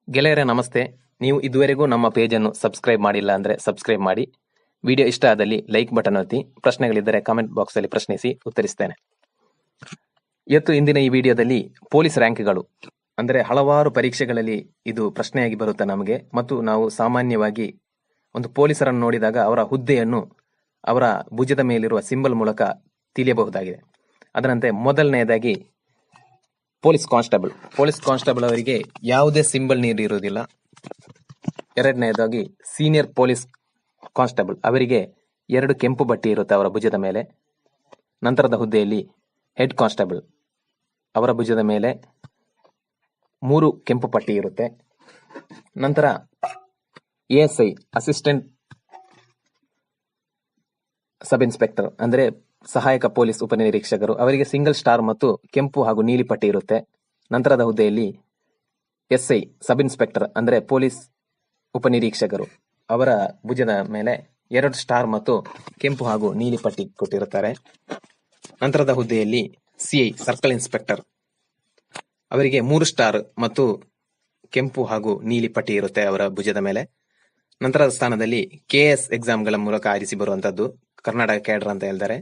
ಗೆಳೆಯರೇ ನಮಸ್ತೆ. ನೀವು ಇದುವರೆಗೂ ನಮ್ಮ ಪೇಜನ್ನು ಸಬ್ಸ್ಕ್ರೈಬ್ ಮಾಡಿಲ್ಲ ಅಂದರೆ ಸಬ್ಸ್ಕ್ರೈಬ್ ಮಾಡಿ. ವಿಡಿಯೋ ಇಷ್ಟ ಆದಲ್ಲಿ ಲೈಕ್ ಬಟನ್ ಒತ್ತಿ. ಪ್ರಶ್ನೆಗಳಿದ್ದರೆ ಕಾಮೆಂಟ್ ಬಾಕ್ಸಲ್ಲಿ ಪ್ರಶ್ನಿಸಿ, ಉತ್ತರಿಸ್ತೇನೆ. ಇವತ್ತು ಇಂದಿನ ಈ ವಿಡಿಯೋದಲ್ಲಿ ಪೊಲೀಸ್ ರ್ಯಾಂಕ್ಗಳು ಅಂದರೆ ಹಲವಾರು ಪರೀಕ್ಷೆಗಳಲ್ಲಿ ಇದು ಪ್ರಶ್ನೆಯಾಗಿ ಬರುತ್ತೆ ನಮಗೆ. ಮತ್ತು ನಾವು ಸಾಮಾನ್ಯವಾಗಿ ಒಂದು ಪೊಲೀಸರನ್ನು ನೋಡಿದಾಗ ಅವರ ಹುದ್ದೆಯನ್ನು ಅವರ ಭುಜದ ಮೇಲಿರುವ ಸಿಂಬಲ್ ಮೂಲಕ ತಿಳಿಯಬಹುದಾಗಿದೆ. ಅದರಂತೆ ಮೊದಲನೆಯದಾಗಿ ಪೊಲೀಸ್ ಕಾನ್ಸ್ಟೇಬಲ್ ಅವರಿಗೆ ಯಾವುದೇ ಸಿಂಬಲ್ ನೀಡಿರುವುದಿಲ್ಲ. ಎರಡನೆಯದಾಗಿ ಸೀನಿಯರ್ ಪೊಲೀಸ್ ಕಾನ್ಸ್ಟೇಬಲ್ ಅವರಿಗೆ 2 ಕೆಂಪು ಬಟ್ಟೆ ಇರುತ್ತೆ ಅವರ ಭುಜದ ಮೇಲೆ. ನಂತರದ ಹುದ್ದೆಯಲ್ಲಿ ಹೆಡ್ ಕಾನ್ಸ್ಟೇಬಲ್ ಅವರ ಭುಜದ ಮೇಲೆ 3 ಕೆಂಪು ಪಟ್ಟಿ ಇರುತ್ತೆ. ನಂತರ ASI ಅಸಿಸ್ಟೆಂಟ್ ಸಬ್ ಇನ್ಸ್ಪೆಕ್ಟರ್ ಅಂದರೆ ಸಹಾಯಕ ಪೊಲೀಸ್ ಉಪನಿರೀಕ್ಷಕರು ಅವರಿಗೆ ಸಿಂಗಲ್ ಸ್ಟಾರ್ ಮತ್ತು ಕೆಂಪು ಹಾಗೂ ನೀಲಿ ಪಟ್ಟಿ ಇರುತ್ತೆ. ನಂತರದ ಹುದ್ದೆಯಲ್ಲಿ SI ಸಬ್ ಇನ್ಸ್ಪೆಕ್ಟರ್ ಅಂದರೆ ಪೊಲೀಸ್ ಉಪನಿರೀಕ್ಷಕರು ಅವರ ಭುಜದ ಮೇಲೆ 2 ಸ್ಟಾರ್ ಮತ್ತು ಕೆಂಪು ಹಾಗೂ ನೀಲಿ ಪಟ್ಟಿ ಕೊಟ್ಟಿರುತ್ತಾರೆ. ನಂತರದ ಹುದ್ದೆಯಲ್ಲಿ CI ಸರ್ಕಲ್ ಇನ್ಸ್ಪೆಕ್ಟರ್ ಅವರಿಗೆ 3 ಸ್ಟಾರ್ ಮತ್ತು ಕೆಂಪು ಹಾಗೂ ನೀಲಿ ಪಟ್ಟಿ ಇರುತ್ತೆ ಅವರ ಭುಜದ ಮೇಲೆ. ನಂತರದ ಸ್ಥಾನದಲ್ಲಿ KS ಎಕ್ಸಾಮ್ಗಳ ಮೂಲಕ ಆರಿಸಿ ಬರುವಂತದ್ದು ಕರ್ನಾಟಕ ಕ್ಯಾಡರ್ ಅಂತ ಹೇಳ್ತಾರೆ.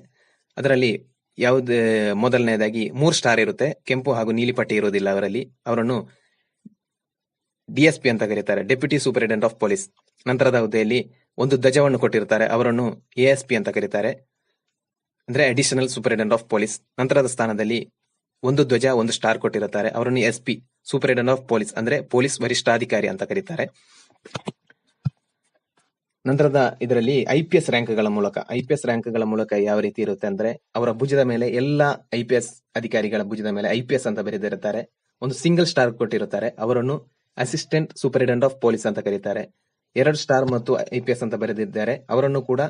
ಅದರಲ್ಲಿ ಯಾವುದೇ ಮೊದಲನೇದಾಗಿ 3 ಸ್ಟಾರ್ ಇರುತ್ತೆ, ಕೆಂಪು ಹಾಗೂ ನೀಲಿ ಪಟ್ಟಿ ಇರುವುದಿಲ್ಲ ಅವರಲ್ಲಿ. ಅವರನ್ನು DSP ಅಂತ ಕರೀತಾರೆ, ಡೆಪ್ಯೂಟಿ ಸೂಪರಿಂಟೆಂಡೆಂಟ್ ಆಫ್ ಪೊಲೀಸ್. ನಂತರದ ಹುದ್ದೆಯಲ್ಲಿ ಒಂದು ಧ್ವಜವನ್ನು ಕೊಟ್ಟಿರ್ತಾರೆ, ಅವರನ್ನು ASP ಅಂತ ಕರೀತಾರೆ, ಅಂದ್ರೆ ಅಡಿಷನಲ್ ಸೂಪರಿಂಟೆಂಡೆಂಟ್ ಆಫ್ ಪೊಲೀಸ್. ನಂತರದ ಸ್ಥಾನದಲ್ಲಿ ಒಂದು ಧ್ವಜ 1 ಸ್ಟಾರ್ ಕೊಟ್ಟಿರುತ್ತಾರೆ, ಅವರನ್ನು SP ಸೂಪರಿಂಟೆಂಡೆಂಟ್ ಆಫ್ ಪೊಲೀಸ್ ಅಂದ್ರೆ ಪೊಲೀಸ್ ವರಿಷ್ಠಾಧಿಕಾರಿ ಅಂತ ಕರೀತಾರೆ. ನಂತರದ ಇದರಲ್ಲಿ IPS ರ್ಯಾಂಕ್ಗಳ ಮೂಲಕ ಯಾವ ರೀತಿ ಇರುತ್ತೆ ಅಂದ್ರೆ ಅವರ ಭುಜದ ಮೇಲೆ ಎಲ್ಲಾ IPS ಅಧಿಕಾರಿಗಳ ಭುಜದ ಮೇಲೆ IPS ಅಂತ ಬರೆದಿರುತ್ತಾರೆ. ಒಂದು ಸಿಂಗಲ್ ಸ್ಟಾರ್ ಕೊಟ್ಟಿರುತ್ತಾರೆ, ಅವರನ್ನು ಅಸಿಸ್ಟೆಂಟ್ ಸೂಪರಿಂಟೆಂಡೆಂಟ್ ಆಫ್ ಪೊಲೀಸ್ ಅಂತ ಕರೀತಾರೆ. 2 ಸ್ಟಾರ್ ಮತ್ತು IPS ಅಂತ ಬರೆದಿದ್ದಾರೆ, ಅವರನ್ನು ಕೂಡ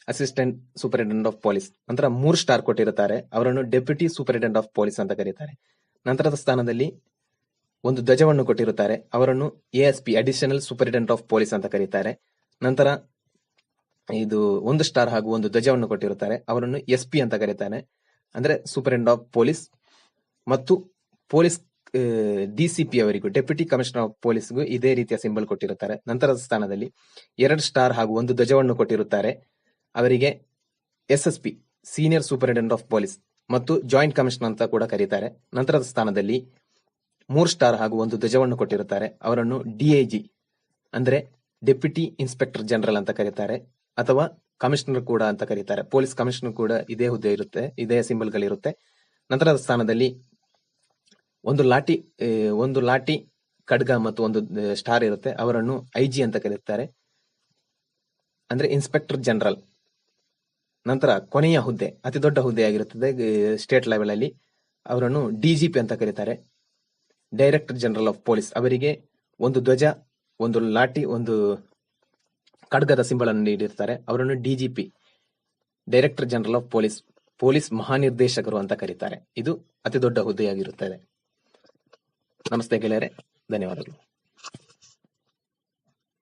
ಅಸಿಸ್ಟೆಂಟ್ ಸೂಪರಿಂಟೆಂಡೆಂಟ್ ಆಫ್ ಪೊಲೀಸ್. ನಂತರ 3 ಸ್ಟಾರ್ ಕೊಟ್ಟಿರುತ್ತಾರೆ, ಅವರನ್ನು ಡೆಪ್ಯೂಟಿ ಸೂಪರಿಂಟೆಂಡೆಂಟ್ ಆಫ್ ಪೊಲೀಸ್ ಅಂತ ಕರೀತಾರೆ. ನಂತರದ ಸ್ಥಾನದಲ್ಲಿ ಒಂದು ಧ್ವಜವನ್ನು ಕೊಟ್ಟಿರುತ್ತಾರೆ, ಅವರನ್ನು ASP additional superintendent of police ಅಂತ ಕರೀತಾರೆ. ನಂತರ ಇದು 1 ಸ್ಟಾರ್ ಹಾಗೂ ಒಂದು ಧ್ವಜವನ್ನು ಕೊಟ್ಟಿರುತ್ತಾರೆ, ಅವರನ್ನು SP ಅಂತ ಕರೀತಾರೆ, ಅಂದ್ರೆ ಸೂಪರಿಂಟೆಂಡೆಂಟ್ ಆಫ್ ಪೊಲೀಸ್. ಮತ್ತು ಪೊಲೀಸ್ DCP ಅವರಿಗೂ ಡೆಪ್ಯೂಟಿ ಕಮಿಷನರ್ ಆಫ್ ಪೊಲೀಸ್ಗೂ ಇದೇ ರೀತಿಯ ಸಿಂಬಲ್ ಕೊಟ್ಟಿರುತ್ತಾರೆ. ನಂತರದ ಸ್ಥಾನದಲ್ಲಿ 2 ಸ್ಟಾರ್ ಹಾಗೂ ಒಂದು ಧ್ವಜವನ್ನು ಕೊಟ್ಟಿರುತ್ತಾರೆ, ಅವರಿಗೆ SSP senior superintendent of police ಮತ್ತು ಜಾಯಿಂಟ್ ಕಮಿಷನರ್ ಅಂತ ಕೂಡ ಕರೀತಾರೆ. ನಂತರದ ಸ್ಥಾನದಲ್ಲಿ 3 ಸ್ಟಾರ್ ಹಾಗೂ ಒಂದು ಧ್ವಜವನ್ನು ಕೊಟ್ಟಿರುತ್ತಾರೆ, ಅವರನ್ನು DIG ಅಂದ್ರೆ ಡೆಪ್ಯೂಟಿ ಇನ್ಸ್ಪೆಕ್ಟರ್ ಜನರಲ್ ಅಂತ ಕರೀತಾರೆ, ಅಥವಾ ಕಮಿಷನರ್ ಕೂಡ ಅಂತ ಕರೀತಾರೆ. ಪೊಲೀಸ್ ಕಮಿಷನರ್ ಕೂಡ ಇದೇ ಹುದ್ದೆ ಇರುತ್ತೆ, ಇದೇ ಸಿಂಬಲ್ ಗಳಿರುತ್ತೆ. ನಂತರದ ಸ್ಥಾನದಲ್ಲಿ ಒಂದು ಲಾಠಿ ಖಡ್ಗ ಮತ್ತು ಒಂದು ಸ್ಟಾರ್ ಇರುತ್ತೆ, ಅವರನ್ನು IG ಅಂತ ಕರೀತಾರೆ, ಅಂದ್ರೆ ಇನ್ಸ್ಪೆಕ್ಟರ್ ಜನರಲ್. ನಂತರ ಕೊನೆಯ ಹುದ್ದೆ ಅತಿ ದೊಡ್ಡ ಹುದ್ದೆ ಆಗಿರುತ್ತದೆ ಸ್ಟೇಟ್ ಲೆವೆಲ್ ಅಲ್ಲಿ, ಅವರನ್ನು DGP ಅಂತ ಕರೀತಾರೆ, ಡೈರೆಕ್ಟರ್ ಜನರಲ್ ಆಫ್ ಪೊಲೀಸ್. ಅವರಿಗೆ ಒಂದು ಧ್ವಜ, ಒಂದು ಲಾಠಿ, ಒಂದು ಖಡ್ಗದ ಸಿಂಬಲ್ ಅನ್ನು ನೀಡಿರ್ತಾರೆ, ಅವರನ್ನು DGP director general of police, police ಮಹಾನಿರ್ದೇಶಕರು ಅಂತ ಕರೀತಾರೆ. ಇದು ಅತಿ ದೊಡ್ಡ ಹುದ್ದೆಯಾಗಿರುತ್ತದೆ. ನಮಸ್ತೆ ಗೆಳೆಯರೆ, ಧನ್ಯವಾದಗಳು.